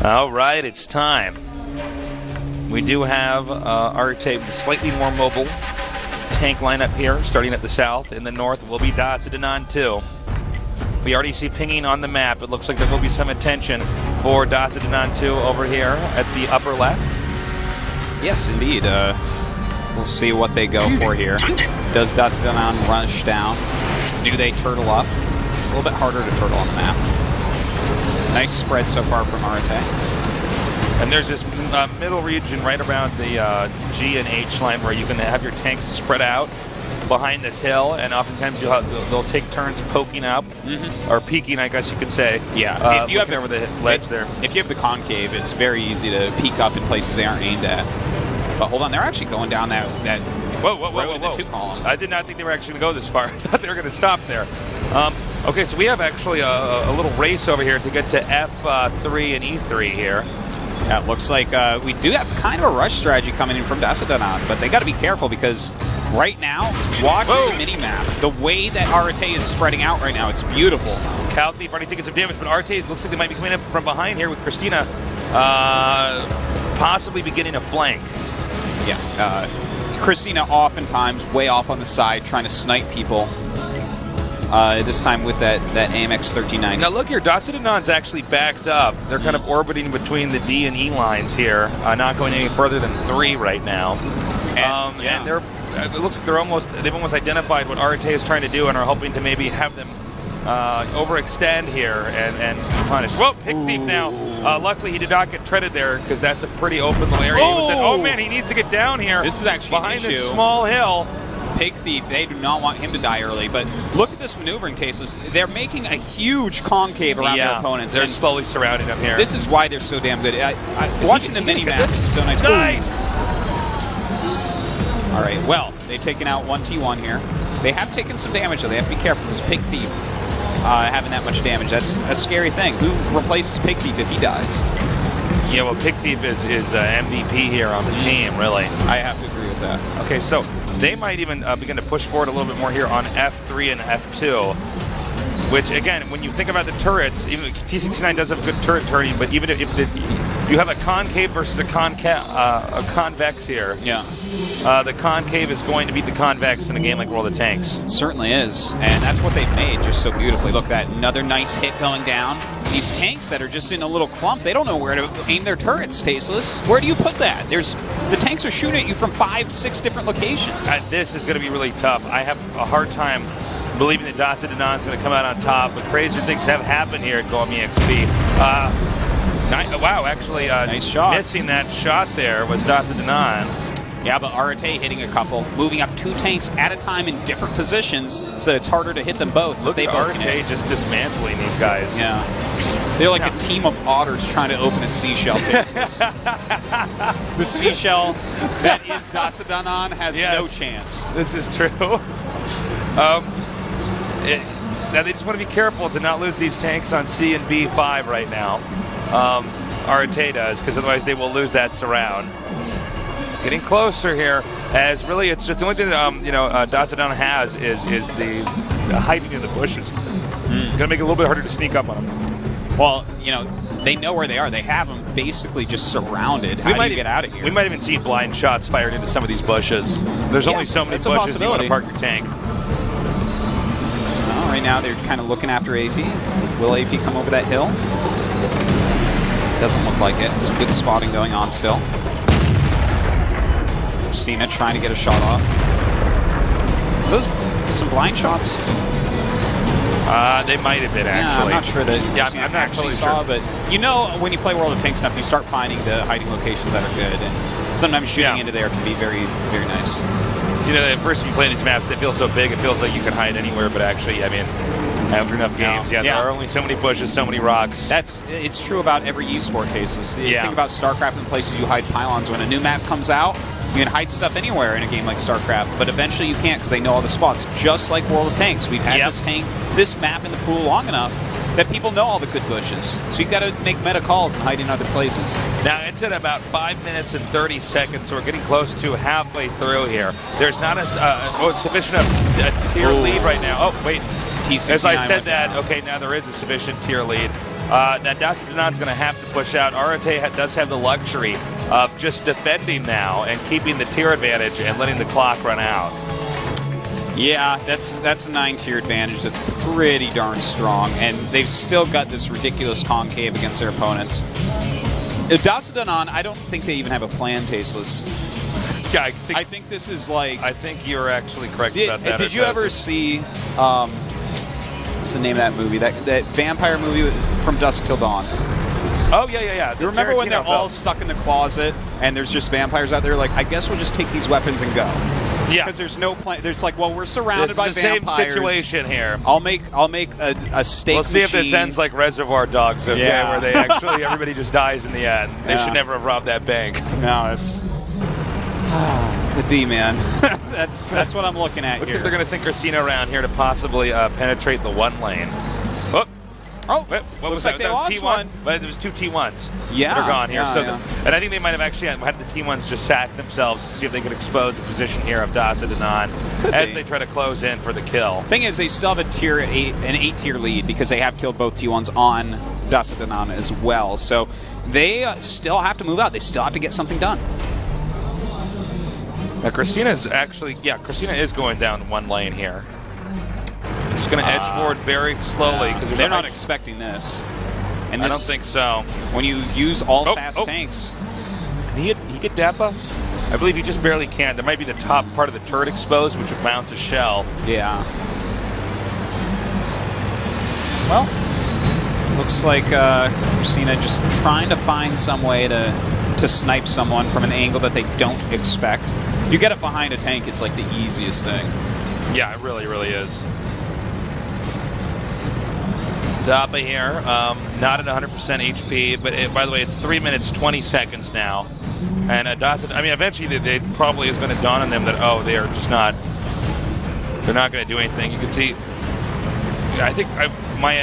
All right, it's time. We do have our slightly more mobile tank lineup here, starting at the south. In the north will be Dasadenan 2. We already see pinging on the map. It looks like there will be some attention for Dasadenan 2 over here at the upper left. Yes, indeed. We'll see what they go for here. Does Dasadenan rush down? Do they turtle up? It's a little bit harder to turtle on the map. Nice spread so far from Arate. And there's this middle region right around the G and H line where you can have your tanks spread out behind this hill, and oftentimes they'll take turns poking up, or peeking, I guess you could say. Yeah, if you have there with the ledge there. If you have the concave, it's very easy to peek up in places they aren't aimed at. But hold on, they're actually going down that road in the 2 column. I did not think they were actually going to go this far. I thought they were going to stop there. Okay, so we have actually a little race over here to get to F3 and E3 here. Yeah, it looks like we do have kind of a rush strategy coming in from Dasadenan, but they got to be careful because right now, watch the mini-map. The way that Arate is spreading out right now, it's beautiful. Cow Thief already taking some damage, but Arate looks like they might be coming up from behind here with Christina possibly beginning a flank. Yeah, Christina oftentimes way off on the side trying to snipe people. This time with that AMX 1390. Now look here, Dasadenan's actually backed up. They're kind of orbiting between the D and E lines here, not going any further than 3 right now. And they're it looks like they've almost identified what Arate is trying to do and are hoping to maybe have them overextend here and punish. Whoa, Pick Thief now. Luckily, he did not get treaded there because that's a pretty open little area. Oh man, he needs to get down here. This is actually behind this small hill. Pig Thief, they do not want him to die early, but look at this maneuvering, Tasteless. They're making a huge concave around their opponents. They're slowly surrounding them here. This is why they're so damn good. Watching the mini-maps is so nice. Nice! All right, well, they've taken out 1T1 here. They have taken some damage, though. They have to be careful because Pig Thief having that much damage. That's a scary thing. Who replaces Pig Thief if he dies? Yeah, well, Pig Thief is MVP here on the team, really. I have to agree with that. Okay, so they might even begin to push forward a little bit more here on F3 and F2, which, again, when you think about the turrets, even T69 does have good turret turning, but even if you have a concave versus a convex here, the concave is going to beat the convex in a game like World of Tanks. It certainly is, and that's what they've made just so beautifully. Look, that another nice hit going down. These tanks that are just in a little clump, they don't know where to aim their turrets, Tasteless. Where do you put that? The tanks are shooting at you from 5-6 different locations. This is going to be really tough. I have a hard time believing that Dasadenan's going to come out on top, but crazier things have happened here at GOMTV. Wow, actually, nice shots. Missing that shot there was Dasadenan. Yeah, but Arate hitting a couple, moving up 2 tanks at a time in different positions, so it's harder to hit them both. Look at Arate just dismantling these guys. Yeah. They're like a team of otters trying to open a seashell. The seashell that is Dasadenan has no chance. This is true. Now they just want to be careful to not lose these tanks on C and B5 right now. Arate does, because otherwise they will lose that surround. Getting closer here, as really it's just the only thing that Dasadenan has is the hiding in the bushes. It's gonna make it a little bit harder to sneak up on them. Well, they know where they are. They have them basically just surrounded. How do you get out of here? We might even see blind shots fired into some of these bushes. There's only so many bushes you want to park your tank. Well, right now they're kind of looking after AFI. Will AFI come over that hill? Doesn't look like it. Some good spotting going on still. Christina trying to get a shot off. Are those some blind shots? They might have been, actually. I'm not sure that I'm not actually totally saw, but when you play World of Tanks stuff, you start finding the hiding locations that are good, and sometimes shooting into there can be very, very nice. At first when you play these maps, they feel so big, it feels like you can hide anywhere, but actually, after enough games, there are only so many bushes, so many rocks. It's true about every esport, Tasteless. Think about Starcraft and places you hide pylons. When a new map comes out, you can hide stuff anywhere in a game like Starcraft, but eventually you can't because they know all the spots. Just like World of Tanks, we've had this map in the pool long enough that people know all the good bushes. So you've got to make meta calls and hide in other places. Now, it's at about 5 minutes and 30 seconds, so we're getting close to halfway through here. There's not a sufficient tier lead right now. Oh, wait. T69 As I said that, okay, now there is a sufficient tier lead. Now, Dasadanon's going to have to push out. Arate does have the luxury of just defending now and keeping the tier advantage and letting the clock run out. Yeah, that's a 9-tier advantage. That's pretty darn strong, and they've still got this ridiculous concave against their opponents. Dasadonon, I don't think they even have a plan, Tasteless. Yeah, I think this is like... I think you're actually correct about that. Did you ever see... what's the name of that movie? That vampire movie from Dusk Till Dawn? Oh, yeah. You remember when they're all stuck in the closet and there's just vampires out there? Like, I guess we'll just take these weapons and go. Yeah. Because there's no plan. There's like, well, we're surrounded by vampires. Same situation here. I'll make a steak We'll see machine. if this ends like Reservoir Dogs, okay, where they actually, everybody just dies in the end. They should never have robbed that bank. No, it's... could be, man. That's what I'm looking at. Looks here. like they're going to send Christina around here to possibly penetrate the 1 lane. Oh, what was that? Like they lost T1? one. But it was 2 T1s. Yeah, that are gone here. yeah. And I think they might have actually had the T1s just sack themselves to see if they could expose the position here of Dasadonon as they try to close in for the kill. Thing is, they still have an 8-tier lead because they have killed both T1s on Dasadonon as well. So they still have to move out. They still have to get something done. Christina's actually, Christina is going down 1 lane here. She's going to edge forward very slowly because they're not expecting this. And I don't think so. When you use all fast tanks, can he get Dappa? I believe he just barely can. There might be the top part of the turret exposed, which would bounce a shell. Yeah. Well, looks like Christina just trying to find some way to snipe someone from an angle that they don't expect. You get it behind a tank, it's like the easiest thing. Yeah, it really, really is. Dappa here, not at 100% HP, but by the way, it's 3 minutes 20 seconds now. And eventually they probably is going to dawn on them that they are just not. They're not going to do anything. You can see. I think my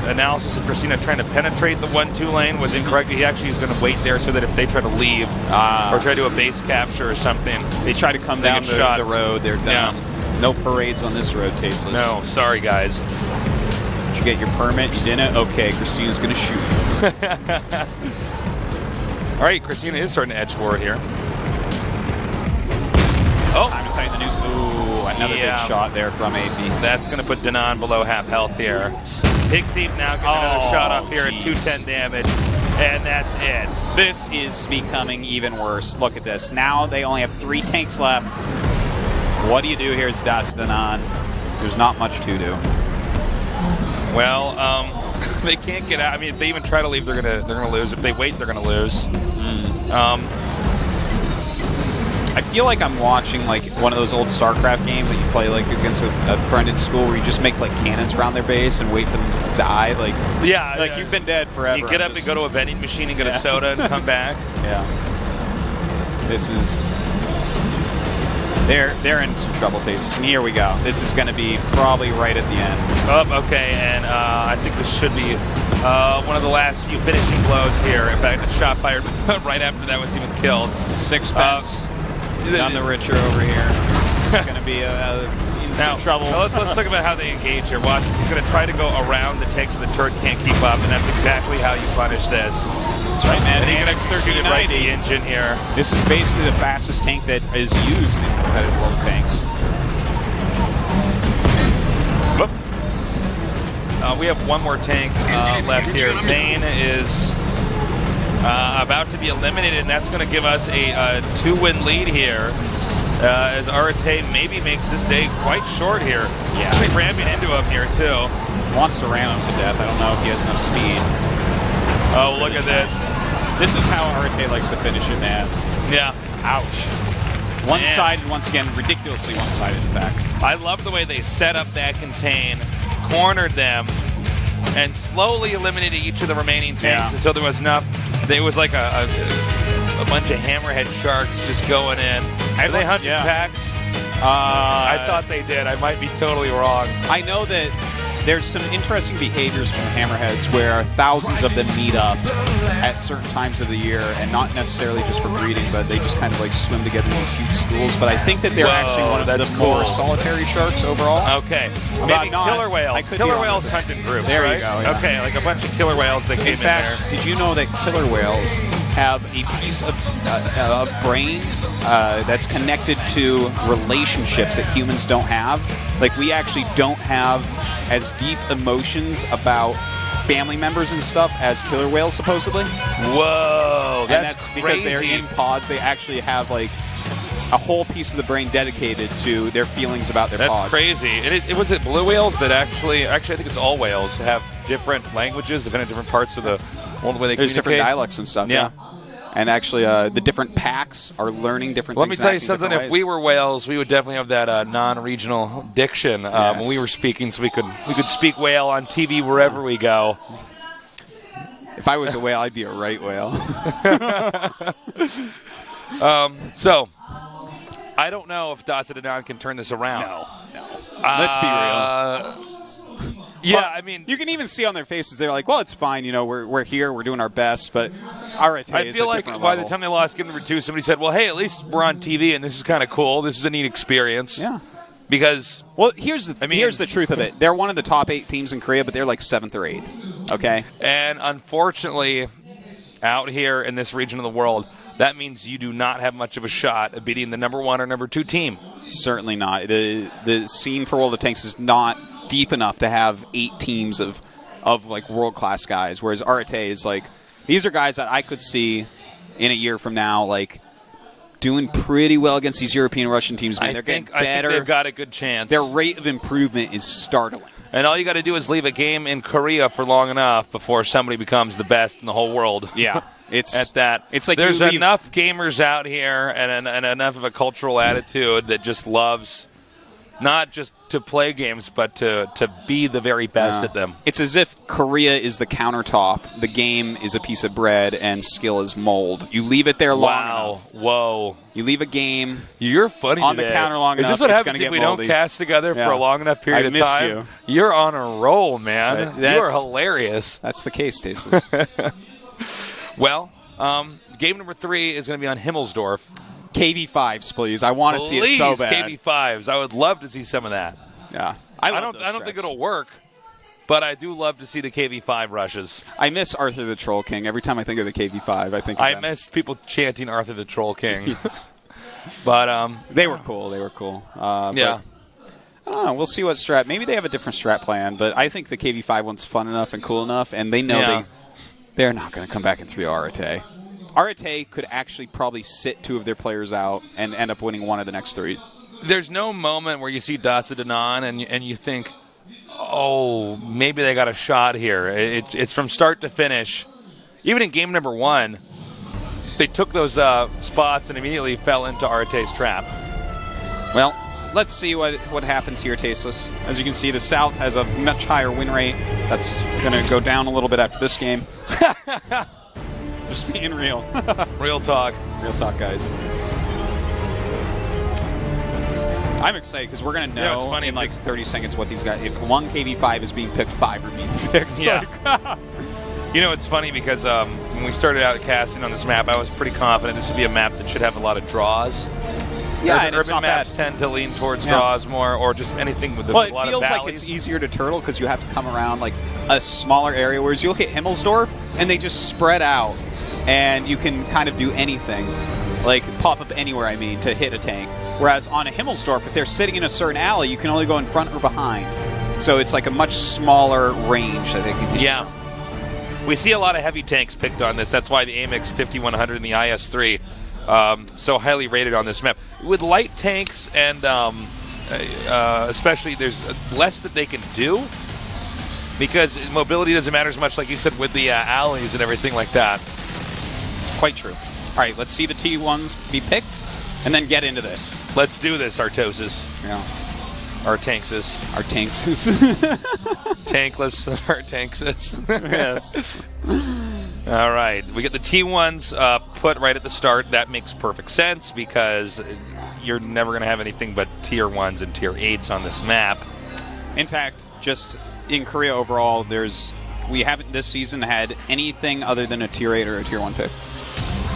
analysis of Christina trying to penetrate the 1-2 lane was incorrect. He actually is going to wait there so that if they try to leave or try to do a base capture or something, they try to come down the road. They're done. Yeah. No parades on this road, Tasteless. No, sorry guys. Did you get your permit? You didn't? Okay, Christina's going to shoot you. All right, Christina is starting to edge forward here. Time to tighten the noose. Ooh, another big shot there from Aphie. That's going to put Danon below half health here. Pig Thief now getting another shot up here at 210 damage, and that's it. This is becoming even worse. Look at this. Now they only have 3 tanks left. What do you do here as Dasadonon? There's not much to do. Well, they can't get out. I mean, if they even try to leave, they're gonna lose. If they wait, they're gonna lose. I feel like I'm watching like one of those old Starcraft games that you play like against a friend in school, where you just make like cannons around their base and wait for them to die. Like you've been dead forever. You get up and go to a vending machine and get a soda and come back. Yeah. This is. They're in some trouble, Tastes. And here we go. This is going to be probably right at the end. Okay, and I think this should be one of the last few finishing blows here. In fact, a shot fired right after that was even killed. Sixpence on the Richer over here. It's going to be in some trouble. Let's talk about how they engage here. Watch, he's going to try to go around the tank so the turret can't keep up, and that's exactly how you punish this. That's right, man. And he gets 1390 the engine here. This is basically the fastest tank that is used in competitive World Tanks. We have one more tank left here. Vane is about to be eliminated, and that's going to give us a 2-win lead here. As Arate maybe makes this day quite short here. Yeah, actually ramming into him here too. Wants to ram him to death. I don't know if he has enough speed. Oh, look at this. This is how Arate likes to finish it, man. Yeah. Ouch. One-sided, once again, ridiculously one-sided, in fact. I love the way they set up that contain, cornered them, and slowly eliminated each of the remaining tanks until there was enough. There was like a bunch of hammerhead sharks just going in. Are they 100 packs? I thought they did. I might be totally wrong. I know that there's some interesting behaviors from hammerheads where thousands of them meet up at certain times of the year, and not necessarily just for breeding, but they just kind of like swim together in these huge schools. But I think that they're actually one of the more solitary sharks overall. Okay. Maybe killer whales. Killer whales hunt in groups, there right? You go. Yeah. Okay, like a bunch of killer whales that came in there. Did you know that killer whales have a piece of brain that's connected to relationships that humans don't have? Like, we actually don't have as deep emotions about family members and stuff as killer whales, supposedly. Whoa, that's because they're in pods. They actually have, like, a whole piece of the brain dedicated to their feelings about their pods. That's crazy. And was it blue whales that actually I think it's all whales have different languages depending on different parts of the world where they There's communicate? different dialects and stuff, yeah. And actually, the different packs are learning different Let things. Let me tell you something. If we were whales, we would definitely have that non-regional diction when we were speaking, so we could speak whale on TV wherever we go. If I was a whale, I'd be a right whale. So, I don't know if Dasadadon can turn this around. No. Let's be real. Yeah, well, I mean, you can even see on their faces they're like, "Well, it's fine. You know, we're here. We're doing our best." But RTA I feel like by the time they lost game number 2, somebody said, "Well, hey, at least we're on TV, and this is kind of cool. This is a neat experience." Yeah. Because here's the truth of it. They're one of the top 8 teams in Korea, but they're like 7th or 8th. Okay. And unfortunately, out here in this region of the world, that means you do not have much of a shot at beating the number 1 or number 2 team. Certainly not. The scene for World of Tanks is not deep enough to have 8 teams of like world-class guys, whereas Arate is like, these are guys that I could see in a year from now, like, doing pretty well against these European Russian teams. Man, they're getting better. I think they've got a good chance. Their rate of improvement is startling. And all you got to do is leave a game in Korea for long enough before somebody becomes the best in the whole world. Yeah. It's like there's enough gamers out here and enough of a cultural attitude that just loves not just to play games, but to be the very best at them. It's as if Korea is the countertop, the game is a piece of bread, and skill is mold. You leave it there long enough. Whoa. You leave a game You're funny on today. the counter long enough. Is this what happens if we don't cast together for a long enough period of time? You. You're on a roll, man. You are hilarious. That's the case, Stasis. Well, game number 3 is going to be on Himmelsdorf. KV5s, please. I want to see it so bad. KV5s. I would love to see some of that. Yeah. I don't think it'll work, but I do love to see the KV5 rushes. I miss Arthur the Troll King. Every time I think of the KV5, I think of them. miss people chanting Arthur the Troll King. Yes. But they were cool. They were cool. Yeah. I don't know. We'll see what strat. Maybe they have a different strat plan, but I think the KV5 one's fun enough and cool enough, and they know they're not going to come back in 3 Arate. Arate could actually probably sit 2 of their players out and end up winning 1 of the next 3. There's no moment where you see Dasadadon and you think, oh, maybe they got a shot here. It's from start to finish. Even in game number 1, they took those spots and immediately fell into Arate's trap. Well, let's see what happens here, Tasteless. As you can see, the South has a much higher win rate. That's going to go down a little bit after this game. Just being real. Real talk. Real talk, guys. I'm excited because we're going to know in like 30 seconds what these guys... If 1 KV5 is being picked, 5 are being picked. Yeah. You know, it's funny because when we started out casting on this map, I was pretty confident this would be a map that should have a lot of draws. Yeah, and urban maps tend to lean towards draws more, or just anything with a lot of valleys. Well, it feels like it's easier to turtle because you have to come around like a smaller area, whereas you look at Himmelsdorf, and they just spread out, and you can kind of do anything, like pop up anywhere, to hit a tank. Whereas on a Himmelsdorf, if they're sitting in a certain alley, you can only go in front or behind. So it's like a much smaller range that they can hit. Yeah. We see a lot of heavy tanks picked on this. That's why the AMX 5100 and the IS-3 so highly rated on this map. With light tanks and especially there's less that they can do because mobility doesn't matter as much, like you said, with the alleys and everything like that. Quite true. All right, let's see the T1s be picked and then get into this. Let's do this, Artoses. Yeah. Our tankses. Our tankses. Tankless. Our tankses. Yes. All right. We get the T1s put right at the start. That makes perfect sense because you're never going to have anything but Tier 1s and Tier 8s on this map. In fact, just in Korea overall, there's we haven't this season had anything other than a tier 8 or a tier 1 pick.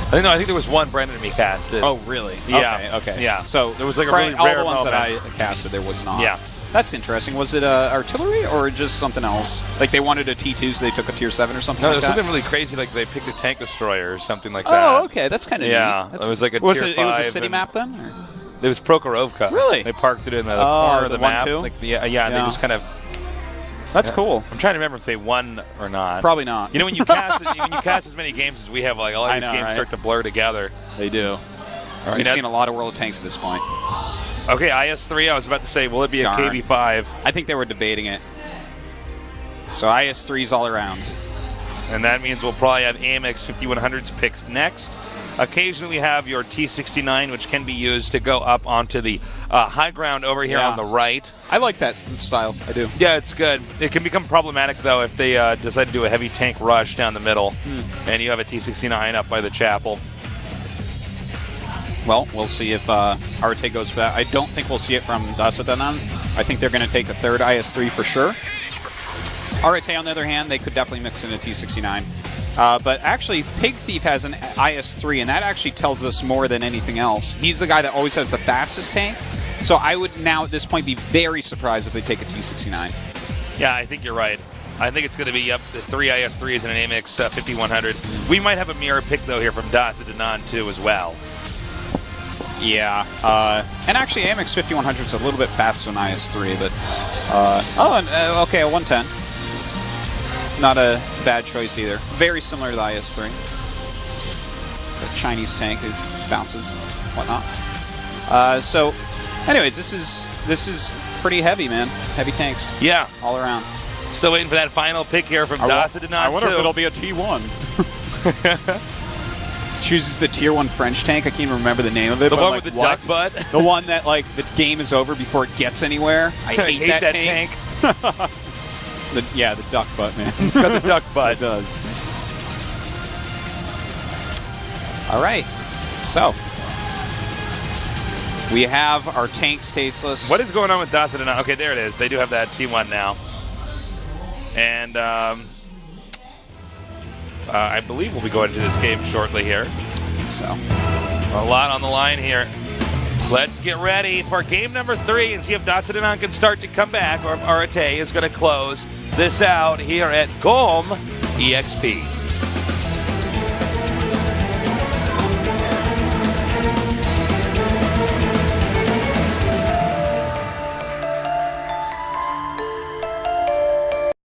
I think there was one Brendan and me casted. Oh, really? Yeah. Okay. Yeah. So there was like a really all rare the ones moment. that I casted, there was not. Yeah. That's interesting. Was it artillery or just something else? Like they wanted a T2, so they took a tier 7 or something No, like there was that? something really crazy, like they picked a tank destroyer or something like that. Oh, okay. That's kind of Yeah. neat. It was like a was tier it was a 5 city and- map then? Or? It was Prokhorovka. Really? They parked it in the corner of the map. 1-2? Like, and they just kind of. That's cool. I'm trying to remember if they won or not. Probably not. You know, when you cast as many games as we have, like all these games start to blur together. They do. We've seen a lot of World of Tanks at this point. Okay, IS-3. I was about to say, will it be a Darn. KB5? I think they were debating it. So IS-3s all around. And that means we'll probably have AMX 5100s picks next. Occasionally we have your T69, which can be used to go up onto the high ground over here on the right. I like that style. I do. Yeah, it's good. It can become problematic, though, if they decide to do a heavy tank rush down the middle, and you have a T69 up by the chapel. Well, we'll see if Arte goes for that. I don't think we'll see it from Dasadanan. I think they're going to take a third IS-3 for sure. Arte, on the other hand, they could definitely mix in a T69. But actually, Pig Thief has an IS-3, and that actually tells us more than anything else. He's the guy that always has the fastest tank. So I would now, at this point, be very surprised if they take a T69. Yeah, I think you're right. I think it's going to be up to 3 IS-3s and an AMX 5100. We might have a mirror pick, though, here from Dasadanan, too, as well. Yeah. And actually, AMX 5100 is a little bit faster than IS-3, but... okay, a 110. Not a bad choice either. Very similar to the IS-3. It's a Chinese tank. It bounces and whatnot. So, anyways, this is pretty heavy, man. Heavy tanks. Yeah. All around. Still waiting for that final pick here from Dasadanan, I wonder too. if it'll be a T1. Chooses the tier 1 French tank. I can't even remember the name of it. The but one like, with the what? duck butt? The one that, like, the game is over before it gets anywhere. I hate that tank. The duck butt, man. It's got the duck butt. It does. All right. So, we have our tanks tasteless. What is going on with Dasadanan? Okay, there it is. They do have that T1 now. And I believe we'll be going to this game shortly here. I think so. A lot on the line here. Let's get ready for game number 3 and see if Dasadanan can start to come back or if Arate is going to close this out here at GOM EXP.